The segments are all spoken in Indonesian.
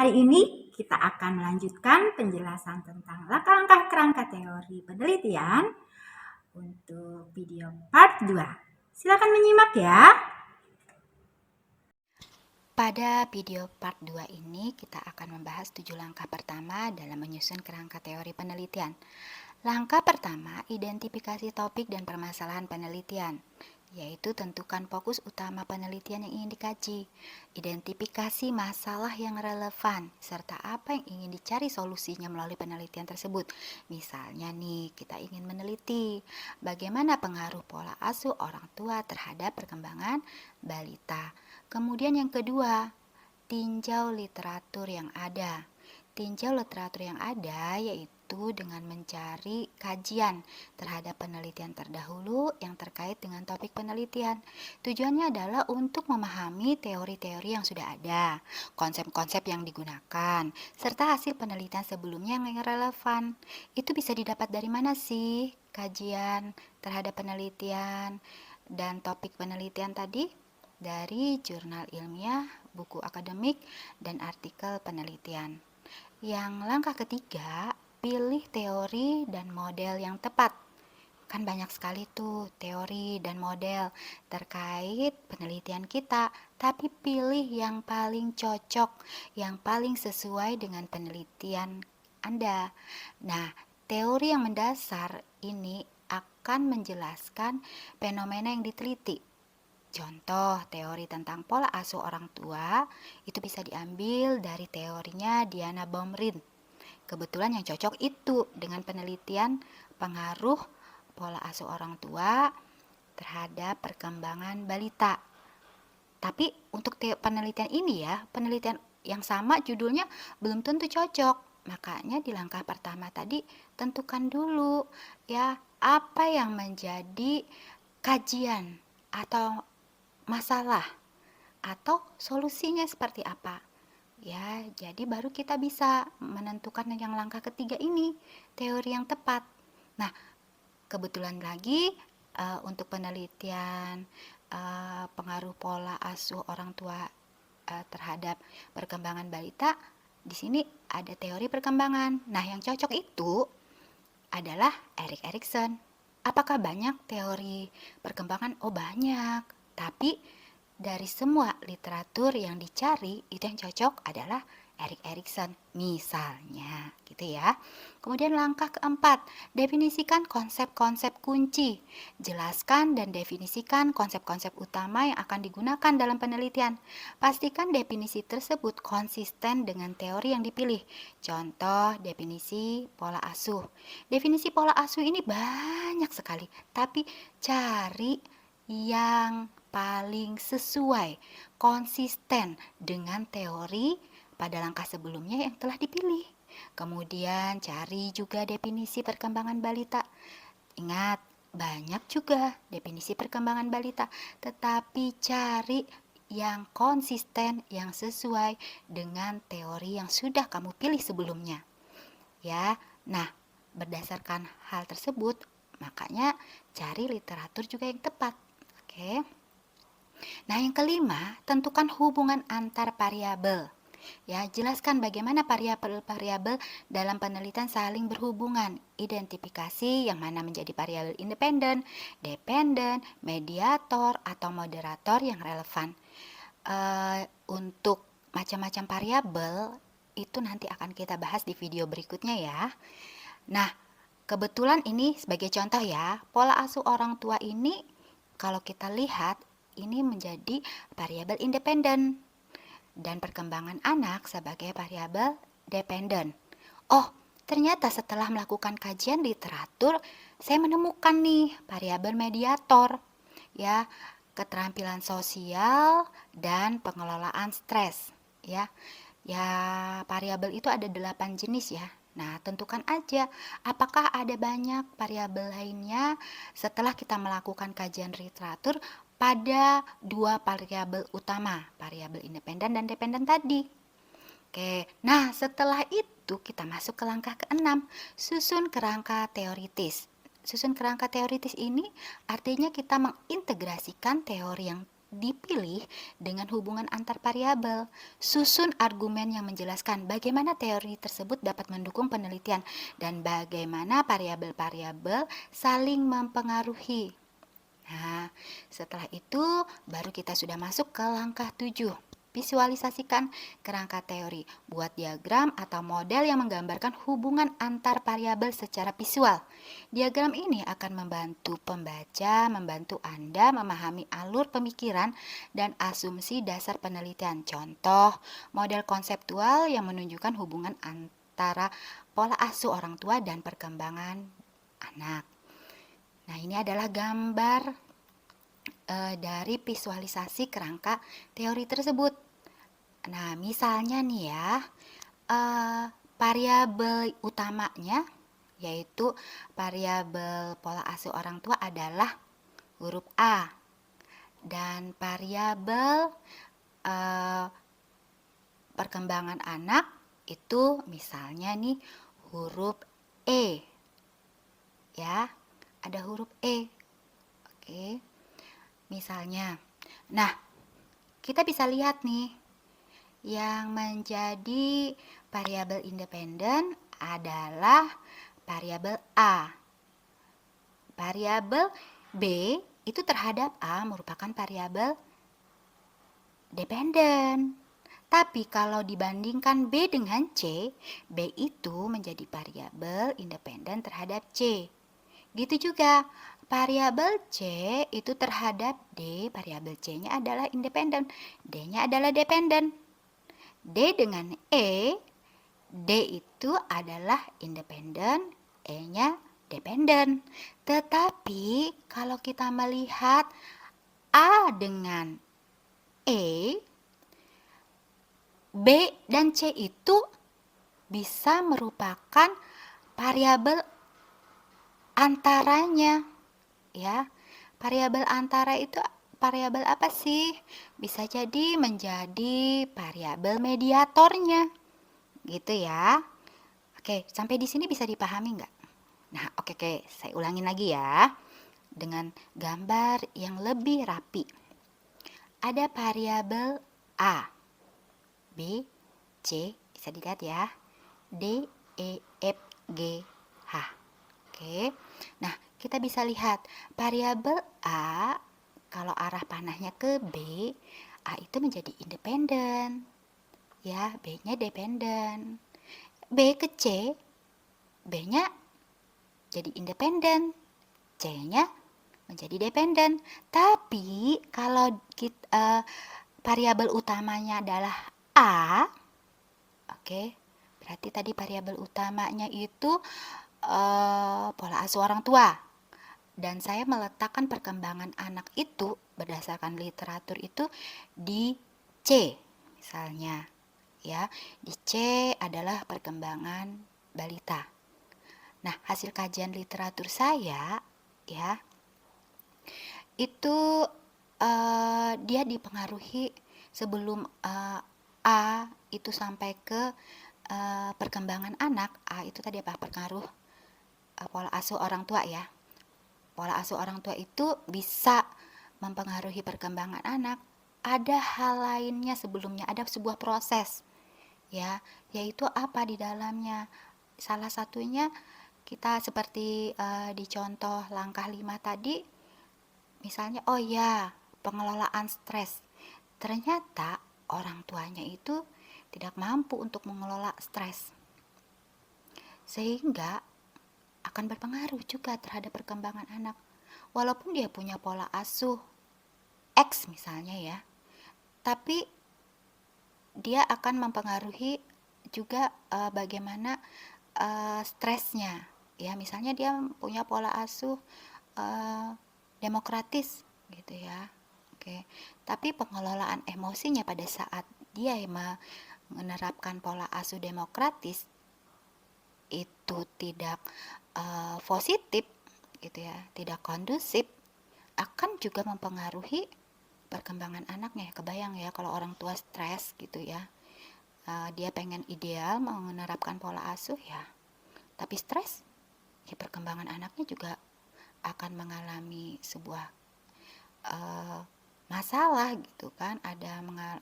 Hari ini kita akan melanjutkan penjelasan tentang langkah-langkah kerangka teori penelitian untuk video part 2. Silakan menyimak ya. Pada video part 2 ini kita akan membahas 7 langkah pertama dalam menyusun kerangka teori penelitian. Langkah pertama, identifikasi topik dan permasalahan penelitian, yaitu tentukan fokus utama penelitian yang ingin dikaji, identifikasi masalah yang relevan, serta apa yang ingin dicari solusinya melalui penelitian tersebut. Misalnya nih, kita ingin meneliti bagaimana pengaruh pola asuh orang tua terhadap perkembangan balita. Kemudian yang kedua, tinjau literatur yang ada. Tinjau literatur yang ada yaitu dengan mencari kajian terhadap penelitian terdahulu yang terkait dengan topik penelitian. Tujuannya adalah untuk memahami teori-teori yang sudah ada, konsep-konsep yang digunakan, serta hasil penelitian sebelumnya yang relevan. Itu bisa didapat dari mana sih kajian terhadap penelitian dan topik penelitian tadi? Dari jurnal ilmiah, buku akademik, dan artikel penelitian. Yang langkah ketiga, pilih teori dan model yang tepat. Kan banyak sekali tuh teori dan model terkait penelitian kita, tapi pilih yang paling cocok, yang paling sesuai dengan penelitian Anda. Nah, teori yang mendasar ini akan menjelaskan fenomena yang diteliti. Contoh teori tentang pola asuh orang tua itu bisa diambil dari teorinya Diana Baumrind. Kebetulan yang cocok itu dengan penelitian pengaruh pola asuh orang tua terhadap perkembangan balita. Tapi untuk penelitian ini ya, penelitian yang sama judulnya belum tentu cocok. Makanya di langkah pertama tadi tentukan dulu ya apa yang menjadi kajian atau masalah atau solusinya seperti apa. Ya, jadi baru kita bisa menentukan yang langkah ketiga ini, teori yang tepat. Nah, kebetulan lagi untuk penelitian pengaruh pola asuh orang tua terhadap perkembangan balita, di sini ada teori perkembangan. Nah, yang cocok itu adalah Erik Erikson. Apakah banyak teori perkembangan? Oh, banyak. Tapi dari semua literatur yang dicari, itu yang cocok adalah Erik Erikson misalnya, gitu ya. Kemudian langkah keempat, definisikan konsep-konsep kunci. Jelaskan dan definisikan konsep-konsep utama yang akan digunakan dalam penelitian. Pastikan definisi tersebut konsisten dengan teori yang dipilih. Contoh definisi pola asuh. Definisi pola asuh ini banyak sekali, tapi cari yang paling sesuai, konsisten dengan teori pada langkah sebelumnya yang telah dipilih. Kemudian cari juga definisi perkembangan balita. Ingat, banyak juga definisi perkembangan balita, tetapi cari yang konsisten, yang sesuai dengan teori yang sudah kamu pilih sebelumnya. Ya, nah, berdasarkan hal tersebut, makanya cari literatur juga yang tepat. Oke. Nah, yang kelima, tentukan hubungan antar variabel. Ya, jelaskan bagaimana variabel-variabel dalam penelitian saling berhubungan. Identifikasi yang mana menjadi variabel independen, dependen, mediator, atau moderator yang relevan. Untuk macam-macam variabel itu nanti akan kita bahas di video berikutnya ya. Nah, kebetulan ini sebagai contoh ya, pola asuh orang tua ini kalau kita lihat ini menjadi variabel independen dan perkembangan anak sebagai variabel dependen. Oh, ternyata setelah melakukan kajian literatur, saya menemukan nih variabel mediator, ya, keterampilan sosial dan pengelolaan stres, ya. Ya, variabel itu ada 8 jenis ya. Nah, tentukan aja apakah ada banyak variabel lainnya setelah kita melakukan kajian literatur pada dua variabel utama, variabel independen dan dependen tadi. Oke, nah setelah itu kita masuk ke langkah keenam, susun kerangka teoritis. Susun kerangka teoritis ini artinya kita mengintegrasikan teori yang dipilih dengan hubungan antar variabel. Susun argumen yang menjelaskan bagaimana teori tersebut dapat mendukung penelitian dan bagaimana variabel-variabel saling mempengaruhi. Nah, setelah itu baru kita sudah masuk ke langkah 7. Visualisasikan kerangka teori. Buat diagram atau model yang menggambarkan hubungan antar variabel secara visual. Diagram ini akan membantu pembaca, membantu Anda memahami alur pemikiran dan asumsi dasar penelitian. Contoh, model konseptual yang menunjukkan hubungan antara pola asuh orang tua dan perkembangan anak. Nah, ini adalah gambar dari visualisasi kerangka teori tersebut. Nah, misalnya nih ya, variabel utamanya yaitu variabel pola asuh orang tua adalah huruf A, dan variabel perkembangan anak itu misalnya nih huruf E, ya, ada huruf E. Oke, misalnya. Nah, kita bisa lihat nih, yang menjadi variabel independen adalah variabel A. Variabel B itu terhadap A merupakan variabel dependen. Tapi kalau dibandingkan B dengan C, B itu menjadi variabel independen terhadap C. Gitu juga, variabel C itu terhadap D, variabel C-nya adalah independen, D-nya adalah dependen. D dengan E, D itu adalah independen, E-nya dependen. Tetapi kalau kita melihat A dengan E, B dan C itu bisa merupakan variabel antaranya, ya. Variabel antara itu variabel apa sih? Bisa jadi menjadi variabel mediatornya, gitu ya. Oke, sampai di sini bisa dipahami nggak? Nah, oke, saya ulangin lagi ya, dengan gambar yang lebih rapi. Ada variabel A, B, C, bisa dilihat ya, D, E, F, G, H. Oke, nah kita bisa lihat variabel A, kalau arah panahnya ke B, A itu menjadi independen, ya, B-nya dependen. B ke C, B-nya jadi independen, C-nya menjadi dependen. Tapi kalau variabel utamanya adalah A, oke, berarti tadi variabel utamanya itu pola asuh orang tua. Dan saya meletakkan perkembangan anak itu berdasarkan literatur itu di C, misalnya. Ya, di C adalah perkembangan balita. Nah, hasil kajian literatur saya, ya, itu dia dipengaruhi sebelum A itu sampai ke perkembangan anak. A itu tadi apa? Pengaruh pola asuh orang tua, ya. Pola asuh orang tua itu bisa mempengaruhi perkembangan anak. Ada hal lainnya sebelumnya, ada sebuah proses, ya, yaitu apa di dalamnya. Salah satunya kita seperti di contoh langkah 5 tadi, misalnya, oh ya, pengelolaan stres. Ternyata orang tuanya itu tidak mampu untuk mengelola stres, sehingga akan berpengaruh juga terhadap perkembangan anak. Walaupun dia punya pola asuh X misalnya, ya, tapi dia akan mempengaruhi juga bagaimana stresnya, ya. Misalnya dia punya pola asuh demokratis, gitu ya. Oke, tapi pengelolaan emosinya pada saat dia menerapkan pola asuh demokratis itu tidak positif, gitu ya, tidak kondusif, akan juga mempengaruhi perkembangan anaknya. Kebayang ya kalau orang tua stres, gitu ya, dia pengen ideal mau menerapkan pola asuh, ya, tapi stres, ya perkembangan anaknya juga akan mengalami sebuah masalah gitu kan,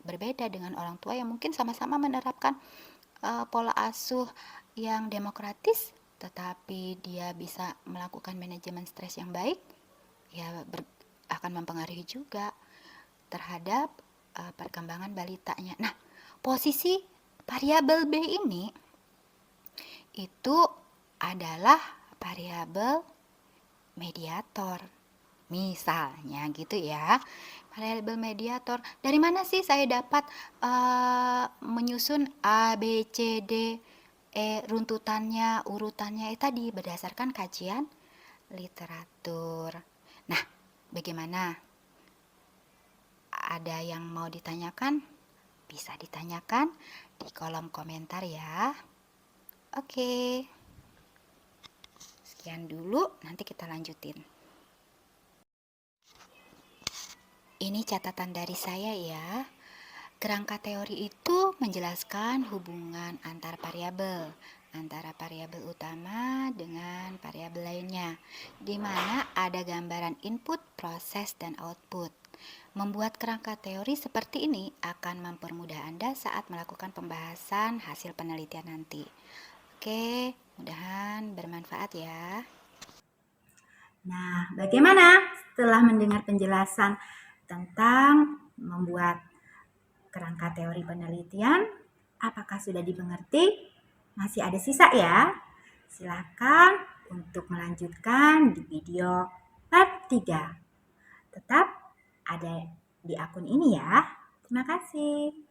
berbeda dengan orang tua yang mungkin sama-sama menerapkan pola asuh yang demokratis, tetapi dia bisa melakukan manajemen stres yang baik, ya akan mempengaruhi juga terhadap perkembangan balitanya. Nah, posisi variabel B ini itu adalah variabel mediator. Misalnya gitu ya, variabel mediator. Dari mana sih saya dapat menyusun A, B, C, D, E runtutannya, urutannya tadi berdasarkan kajian literatur. Nah, bagaimana? Ada yang mau ditanyakan? Bisa ditanyakan di kolom komentar ya. Oke. Sekian dulu, nanti kita lanjutin. Ini catatan dari saya ya. Kerangka teori itu menjelaskan hubungan antar variabel, antara variabel utama dengan variabel lainnya, di mana ada gambaran input, proses, dan output. Membuat kerangka teori seperti ini akan mempermudah Anda saat melakukan pembahasan hasil penelitian nanti. Oke, mudahan bermanfaat ya. Nah, bagaimana setelah mendengar penjelasan tentang membuat kerangka teori penelitian? Apakah sudah dimengerti? Masih ada sisa ya? Silakan untuk melanjutkan di video part 3. Tetap ada di akun ini ya. Terima kasih.